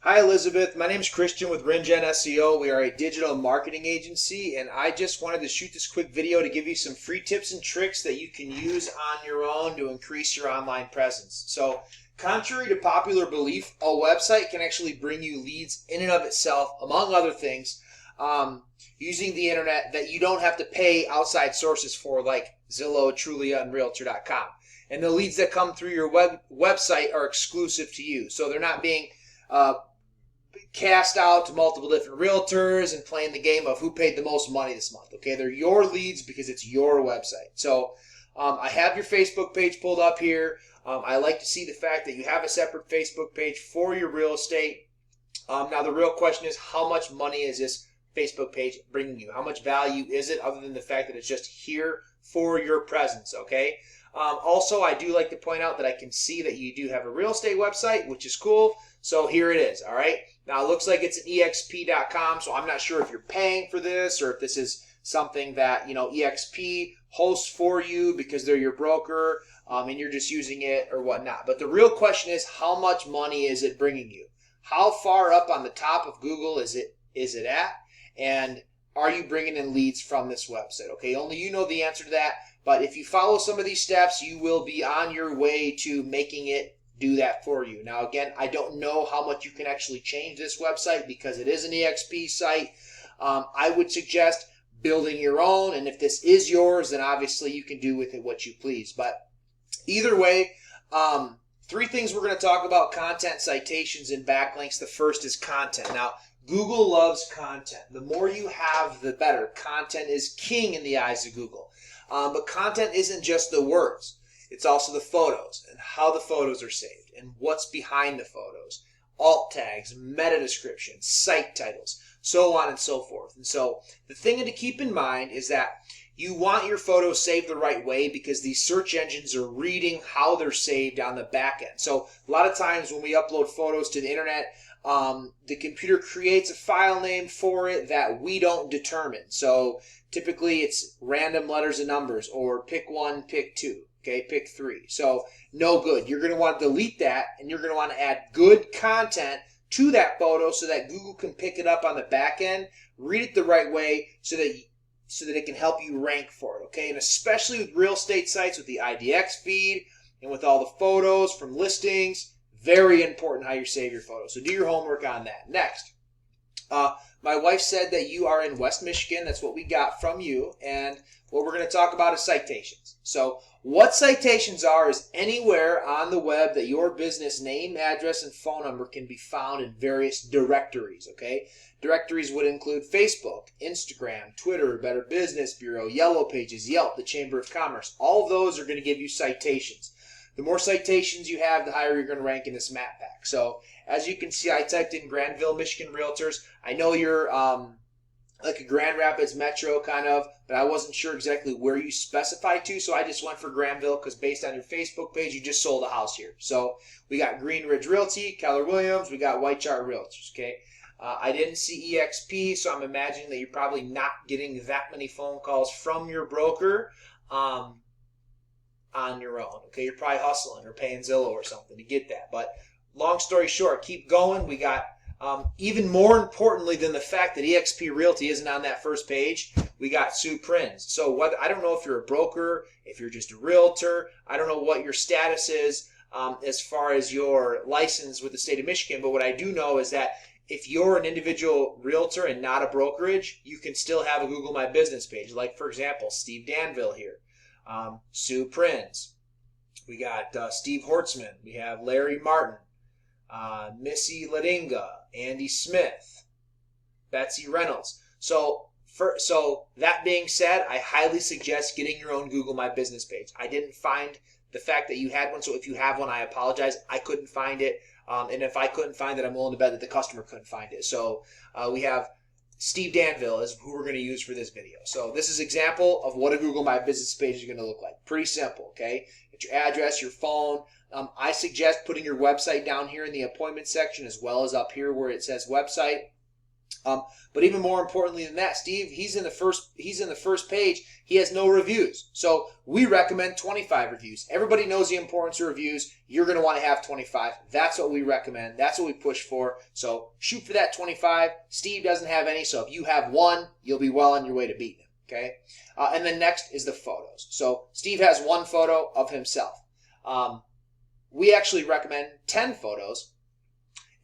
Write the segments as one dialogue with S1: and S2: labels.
S1: Hi, Elizabeth. My name is Christian with RenGen SEO. We are a digital marketing agency, and I just wanted to shoot this quick video to give you some free tips and tricks that you can use on your own to increase your online presence. So, contrary to popular belief, a website can actually bring you leads in and of itself, among other things, using the internet that you don't have to pay outside sources for, like Zillow, Trulia, and Realtor.com. And the leads that come through your website are exclusive to you, so they're not being cast out to multiple different realtors and playing the game of who paid the most money this month. Okay, they're your leads because it's your website. So I have your Facebook page pulled up here. I like to see the fact that you have a separate Facebook page for your real estate. Now the real question is, how much money is this Facebook page bringing you? How much value is it, other than the fact that it's just here for your presence? Okay. Also, I do like to point out that I can see that you do have a real estate website, which is cool. So here it is. All right. Now it looks like it's an exp.com, so I'm not sure if you're paying for this or if this is something that, EXP hosts for you because they're your broker, and you're just using it or whatnot. But the real question is, how much money is it bringing you? How far up on the top of Google is it at? And are you bringing in leads from this website? Okay, only you know the answer to that. But if you follow some of these steps, you will be on your way to making it do that for you. Now, again, I don't know how much you can actually change this website because it is an EXP site. I would suggest building your own, and if this is yours, then obviously you can do with it what you please. But either way, three things we're going to talk about: content, citations, and backlinks. The first is content. Now, Google loves content. The more you have, the better. Content is king in the eyes of Google. But content isn't just the words. It's also the photos and how the photos are saved and what's behind the photos, alt tags, meta descriptions, site titles, so on and so forth. And so the thing to keep in mind is that you want your photos saved the right way because these search engines are reading how they're saved on the back end. So a lot of times when we upload photos to the internet, the computer creates a file name for it that we don't determine. So typically it's random letters and numbers, or pick one, pick two. Okay, pick three. So no good. You're going to want to delete that, and you're going to want to add good content to that photo so that Google can pick it up on the back end, read it the right way so that it can help you rank for it. Okay, and especially with real estate sites with the IDX feed and with all the photos from listings, very important how you save your photos. So do your homework on that. Next, my wife said that you are in West Michigan. That's what we got from you. And what we're going to talk about is citations. So what citations are is anywhere on the web that your business name, address, and phone number can be found in various directories. Okay, directories would include Facebook, Instagram, Twitter, Better Business Bureau, Yellow Pages, Yelp, the Chamber of Commerce. All of those are going to give you citations. The more citations you have, the higher you're going to rank in this map pack. So as you can see, I typed in Grandville, Michigan Realtors. I know you're like a Grand Rapids metro kind of, but I wasn't sure exactly where you specified to, so I just went for Granville because based on your Facebook page, you just sold a house here. So we got Green Ridge Realty, Keller Williams, we got White Chart Realtors, okay? I didn't see EXP, so I'm imagining that you're probably not getting that many phone calls from your broker on your own, okay? You're probably hustling or paying Zillow or something to get that. But long story short, keep going. We got even more importantly than the fact that EXP Realty isn't on that first page, we got Sue Prinz. So I don't know if you're a broker, if you're just a realtor, I don't know what your status is as far as your license with the state of Michigan, but what I do know is that if you're an individual realtor and not a brokerage, you can still have a Google My Business page. Like, for example, Steve Danville here, Sue Prinz. We got Steve Hortzman. We have Larry Martin. Missy Ladinga, Andy Smith, Betsy Reynolds. So that being said, I highly suggest getting your own Google My Business page. I didn't find the fact that you had one, so if you have one, I apologize. I couldn't find it, and if I couldn't find it, I'm willing to bet that the customer couldn't find it. So we have Steve Danville is who we're going to use for this video. So this is an example of what a Google My Business page is going to look like. Pretty simple, okay? It's your address, your phone. I suggest putting your website down here in the appointment section as well as up here where it says website. But even more importantly than that, Steve, he's in the first page. He has no reviews. So we recommend 25 reviews. Everybody knows the importance of reviews. You're going to want to have 25. That's what we recommend. That's what we push for. So shoot for that 25. Steve doesn't have any, so if you have one, you'll be well on your way to beating him. Okay? And then next is the photos. So Steve has one photo of himself. We actually recommend 10 photos.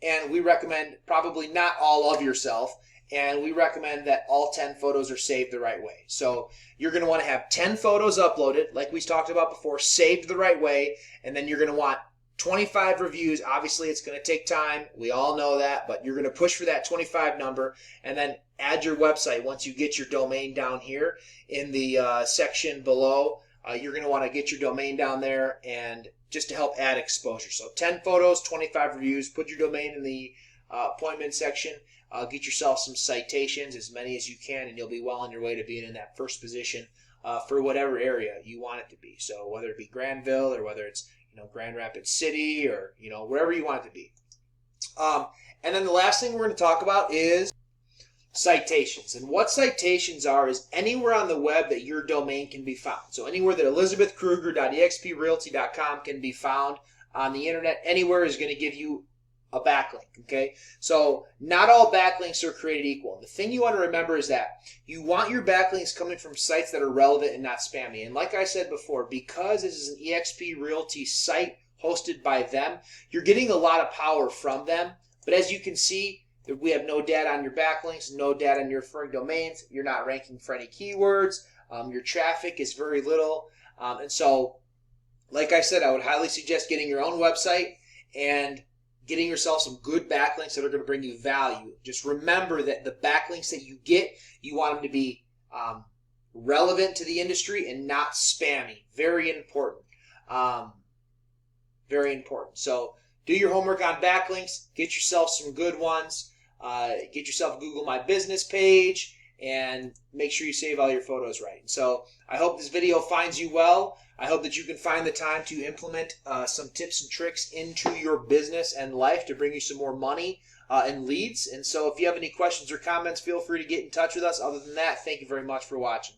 S1: And we recommend probably not all of yourself, and we recommend that all 10 photos are saved the right way. So you're going to want to have 10 photos uploaded, like we talked about before, saved the right way, and then you're going to want 25 reviews. Obviously, it's going to take time. We all know that, but you're going to push for that 25 number, and then add your website once you get your domain down here in the section below. You're going to want to get your domain down there and just to help add exposure. So 10 photos, 25 reviews. Put your domain in the appointment section. Get yourself some citations, as many as you can, and you'll be well on your way to being in that first position for whatever area you want it to be. So whether it be Granville or whether it's Grand Rapids City or wherever you want it to be. And then the last thing we're going to talk about is citations. And what citations are is anywhere on the web that your domain can be found. So anywhere that elizabethkruger.exprealty.com can be found on the internet, anywhere is going to give you a backlink. Okay, so not all backlinks are created equal. And the thing you want to remember is that you want your backlinks coming from sites that are relevant and not spammy. And like I said before, because this is an eXp Realty site hosted by them, you're getting a lot of power from them. But as you can see, we have no data on your backlinks, no data on your referring domains. You're not ranking for any keywords. Your traffic is very little. And so, like I said, I would highly suggest getting your own website and getting yourself some good backlinks that are going to bring you value. Just remember that the backlinks that you get, you want them to be relevant to the industry and not spammy. Very important. Very important. So do your homework on backlinks. Get yourself some good ones. Get yourself a Google My Business page and make sure you save all your photos right. So I hope this video finds you well. I hope that you can find the time to implement some tips and tricks into your business and life to bring you some more money and leads. And so if you have any questions or comments, feel free to get in touch with us. Other than that, thank you very much for watching.